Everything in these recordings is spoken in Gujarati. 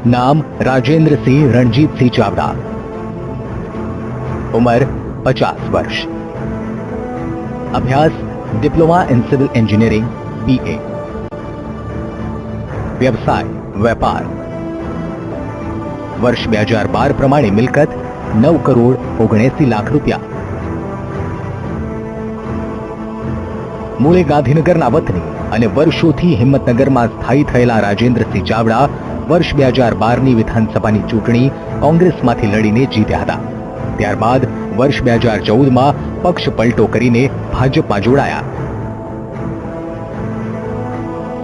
नाम राजेंद्र सिंह रणजीत सिंह चावड़ा। उम्र 50 वर्ष। अभ्यास diploma in civil engineering BA। व्यवसाय व्यापार। वर्ष 2012 प्रमाणे मिलकत 9,79,00,000 રૂપિયા। મૂળે ગાંધીનગરના વતની અને વર્ષોથી હિંમતનગરમાં સ્થાયી થયેલા રાજેન્દ્રસિંહ ચાવડા વર્ષ 2012ની વિધાનસભાની ચૂંટણી કોંગ્રેસમાંથી લડીને જીત્યા હતા। ત્યારબાદ વર્ષ 2014માં પક્ષ પલટો કરીને ભાજપમાં જોડાયા।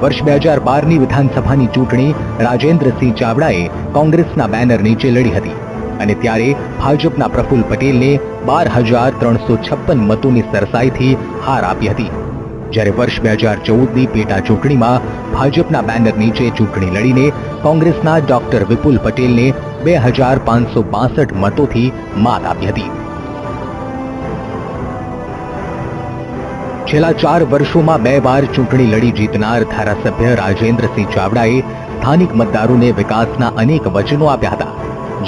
વર્ષ 2012ની વિધાનસભાની ચૂંટણી રાજેન્દ્રસિંહ ચાવડાએ કોંગ્રેસના બેનર નીચે લડી હતી અને ત્યારે ભાજપના પ્રફુલ્લ પટેલને 12,356 મતોની સરસાઈથી હાર આપી હતી। જ્યારે વર્ષ 2014ની પેટા ચૂંટણીમાં ભાજપના બેનર નીચે ચૂંટણી લડીને કોંગ્રેસના ડોક્ટર વિપુલ પટેલને 2,562 મતોથી માત આપી હતી। છેલ્લા 4 વર્ષોમાં 2 વાર ચૂંટણી લડી જીતનાર ધારાસભ્ય રાજેન્દ્રસિંહ ચાવડાએ સ્થાનિક મતદારોને વિકાસના અનેક વચનો આપ્યા હતા,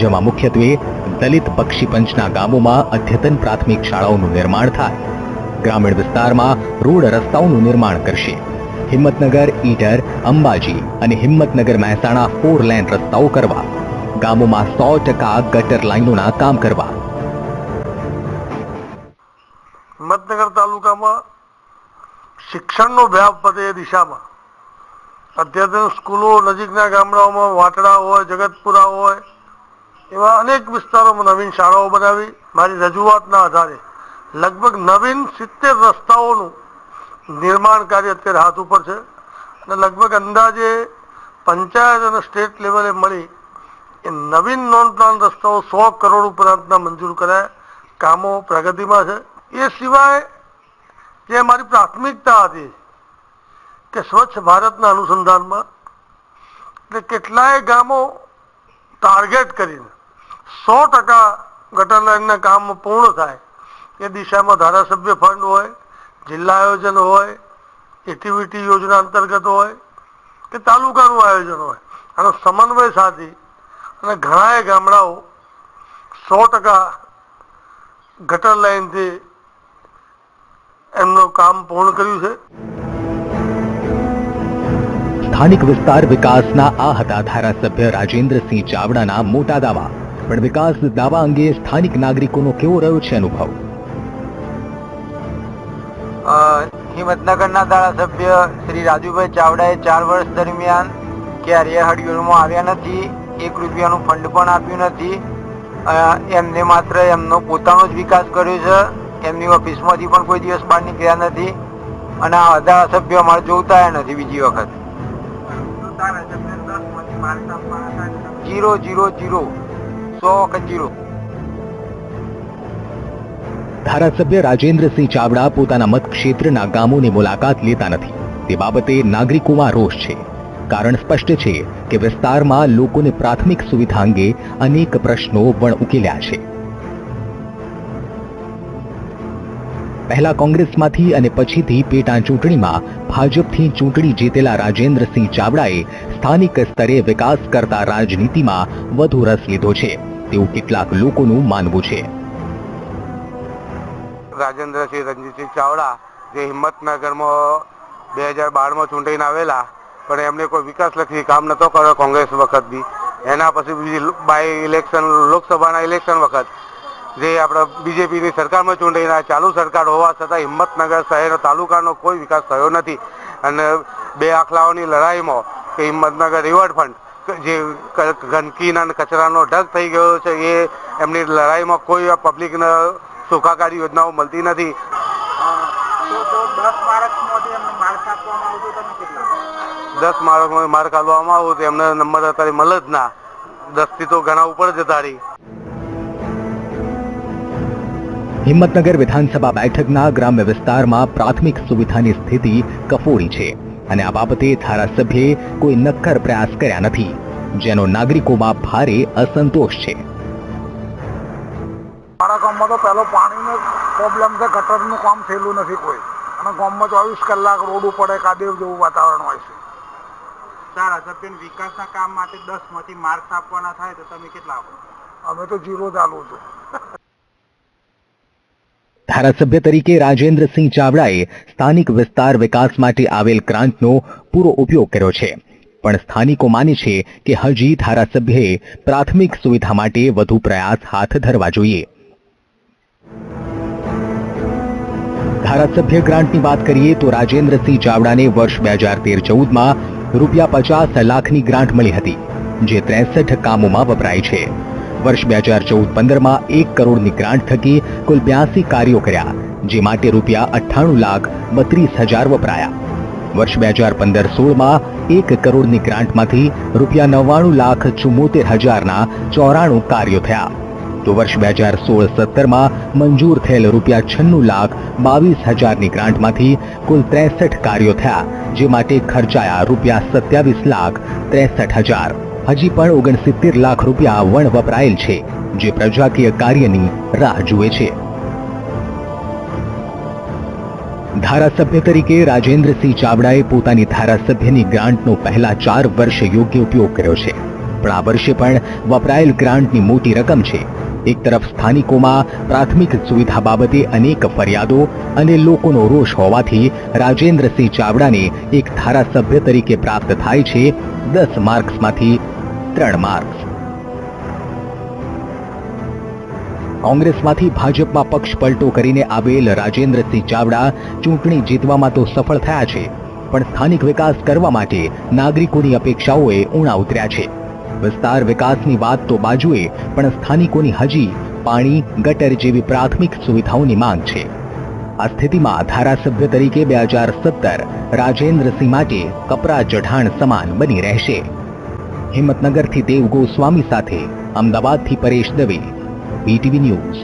જેમાં મુખ્યત્વે દલિત બક્ષીપંચના ગામોમાં અદ્યતન પ્રાથમિક શાળાઓનું નિર્માણ થાય, ગ્રામીણ વિસ્તારમાં રોડ રસ્તાઓનું નિર્માણ કરશે, હિંમતનગર ઈડર અંબાજી અને હિંમતનગર મહેસાણા 4 લેન રસ્તાઓ કરવા, ગામોમાં 100% ગટર લાઈનોના કામ કરવા। હિંમતનગર તાલુકામાં શિક્ષણનો વ્યાપ વધે એ દિશામાં અદ્યતન સ્કૂલો નજીકના ગામડાઓમાં વાટડા હોય, જગતપુરા હોય એવા અનેક વિસ્તારોમાં નવીન શાળાઓ બનાવી મારી રજૂઆતના આધારે લગભગ નવીન 70 રસ્તાઓનું નિર્માણ કાર્ય અત્યારે હાથ ઉપર છે અને લગભગ અંદાજે પંચાયત અને સ્ટેટ લેવલે મળી એ નવીન નોન પ્લાન રસ્તાઓ 100 કરોડ ઉપરાંતના મંજૂર કરાયા। કામો પ્રગતિમાં છે। એ સિવાય જે મારી પ્રાથમિકતા હતી કે સ્વચ્છ ભારતના અનુસંધાનમાં એટલે કેટલાય ગામો ટાર્ગેટ કરીને 100% ગટર લાઈનના કામ પૂર્ણ થાય એ દિશામાં ધારાસભ્ય ફંડ હોય, જિલ્લા આયોજન હોય, એક્ટિવિટી યોજના અંતર્ગત હોય કે તાલુકાનું આયોજન હોય, આનો સમન્વય સાધી અને ઘણાય ગામડાઓ 100% ગટર લાઈનથી એમનું કામ પૂર્ણ કર્યું છે। સ્થાનિક વિસ્તાર વિકાસના આ હતા ધારાસભ્ય રાજેન્દ્રસિંહ ચાવડાના મોટા દાવા। પણ વિકાસ દાવા અંગે સ્થાનિક નાગરિકોનો કેવો રહ્યો છે અનુભવ? હિંમતનગરના ધારાસભ્ય શ્રી રાજુભાઈ ચાવડાએ 4 વર્ષ દરમિયાન ક્યારેય હળીયોળમાં આવ્યા નથી, 1 રૂપિયાનું ફંડ પણ આપ્યું નથી। એમને માત્ર એમનો પોતાનો જ વિકાસ કર્યો છે, એમની ઓફિસમાંથી પણ કોઈ દિવસ બહાર નીકળ્યા નથી અને આ ધારાસભ્ય અમારે જોતા નથી બીજી વખત। 0 0 0 100 0। ધારાસભ્ય રાજેન્દ્રસિંહ ચાવડા પોતાના મતક્ષેત્રના ગામોની મુલાકાત લેતા નથી। તે બાબતે નાગરિકોમાં રોષ છે। કારણ સ્પષ્ટ છે કે વિસ્તારમાં લોકોને પ્રાથમિક સુવિધા અંગે અનેક પ્રશ્નો પણ ઉકેલ્યા છે। પહેલા કોંગ્રેસમાંથી અને પછીથી પેટા ચૂંટણીમાં ભાજપથી ચૂંટણી જીતેલા રાજેન્દ્રસિંહ ચાવડાએ સ્થાનિક સ્તરે વિકાસ કરતા રાજનીતિમાં વધુ રસ લીધો છે તેવું કેટલાક લોકોનું માનવું છે। રાજેન્દ્રસિંહ રણજીતસિંહ ચાવડા જે હિંમતનગરમાં 2012માં ચૂંટાઈને આવેલા, પણ એમને કોઈ વિકાસલક્ષી કામ નતો કર્યો કોંગ્રેસ વખત બી। એના પછી બીજી બાય ઇલેક્શન લોકસભાના ઇલેક્શન વખત જે આપણે બીજેપીની સરકારમાં ચૂંટાઈને ચાલુ સરકાર હોવા છતાં હિંમતનગર શહેર તાલુકાનો કોઈ વિકાસ થયો નથી અને 2 આખલાઓની લડાઈમાં કે હિંમતનગર રિવરફ્રન્ટ જે ગંદકીના અને કચરાનો ઢગ થઈ ગયો છે એ એમની લડાઈમાં કોઈ પબ્લિકને સુખાકારી યોજનાઓ મળતી નથી। 10 માર્કમાં માર્ક આપવામાં આવું તો એમને નંબર અત્યારે મળે જ ના, 10 થી તો ઘણા ઉપર જતા રહી। હિંમતનગર વિધાનસભા બેઠકના ગ્રામ્ય વિસ્તારમાં પ્રાથમિક સુવિધાની સ્થિતિ કફોડી છે અને આ બાબતે ધારાસભ્યે કોઈ નક્કર પ્રયાસ કર્યા નથી, જેનો નાગરિકોમાં ભારે અસંતોષ છે। મારા ગામમાં તો પહેલો પાણીનો પ્રોબ્લેમ છે, ગટરનું કામ થયેલું નથી કોઈ અને ગામમાં 24 કલાક રોડ ઉપર કાદેવ જેવું વાતાવરણ હોય છે। ધારાસભ્યને વિકાસના કામ માટે 10માંથી માર્ક્સ આપવાના થાય તો તમે કેટલા આપો? અમે તો 0 જ આલું છું. ધારાસભ્ય તરીકે રાજેન્દ્રસિંહ ચાવડાએ સ્થાનિક વિસ્તાર વિકાસ માટે આવેલ ગ્રાન્ટનો પૂરો ઉપયોગ કર્યો છે, પણ સ્થાનિકો માને છે કે હજી ધારાસભ્યએ પ્રાથમિક સુવિધા માટે વધુ પ્રયાસ હાથ ધરવા જોઈએ. ધારાસભ્ય ગ્રાન્ટની વાત કરીએ તો રાજેન્દ્રસિંહ ચાવડાને વર્ષ 2013-14માં ₹50 લાખની ગ્રાન્ટ મળી હતી, જે 63 કામોમાં વપરાય છે. વર્ષ 2014-15માં 1 કરોડની ગ્રાન્ટ થકી કુલ 82 કાર્યો કર્યા, જે માટે ₹68,32,000 વપરાયા. વર્ષ 2015-16માં 1 કરોડની ગ્રાન્ટમાંથી ₹99,74,000ના 94 કાર્યો થયા. તો વર્ષ 2016-17માં મંજૂર થયેલ ₹96,22,000ની ગ્રાન્ટમાંથી કુલ 63 કાર્યો થયા, જે માટે ખર્ચાયા ₹27,63,000. હજી પણ ₹69 લાખ વણ વપરાયેલ છે, જે પ્રજાકીય કાર્યની રાહ જુએ છે. ધારાસભ્ય તરીકે રાજેન્દ્રસિંહ ચાવડાએ પોતાની ધારાસભ્યની ગ્રાન્ટનો પહેલા 4 વર્ષ યોગ્ય ઉપયોગ કર્યો છે, પણ આ વર્ષે પણ વપરાયેલ ગ્રાન્ટની મોટી રકમ છે. એક તરફ સ્થાનિકોમાં પ્રાથમિક સુવિધા બાબતે અનેક ફરિયાદો અને લોકોનો રોષ હોવાથી રાજેન્દ્રસિંહ ચાવડાને એક ધારાસભ્ય તરીકે પ્રાપ્ત થાય છે 10 માર્ક્સમાંથી 3 માર્ક્સ. કોંગ્રેસમાંથી ભાજપમાં પક્ષ પલટો કરીને આવેલ રાજેન્દ્રસિંહ ચાવડા ચૂંટણી જીતવામાં તો સફળ થયા છે, પણ સ્થાનિક વિકાસ કરવા માટે નાગરિકોની અપેક્ષાઓએ ઊણા ઉતર્યા છે. વિસ્તાર વિકાસની વાત તો બાજુએ, પણ સ્થાનિકોની હજી પાણી, ગટર જેવી પ્રાથમિક સુવિધાઓની માંગ છે. આ સ્થિતિમાં ધારાસભ્ય તરીકે 2017 રાજેન્દ્રસિંહ માટે કપરા ચઢાણ સમાન બની રહેશે. હિંમતનગરથી દેવ ગોસ્વામી સાથે અમદાવાદથી પરેશ દવે, BTV ન્યૂઝ.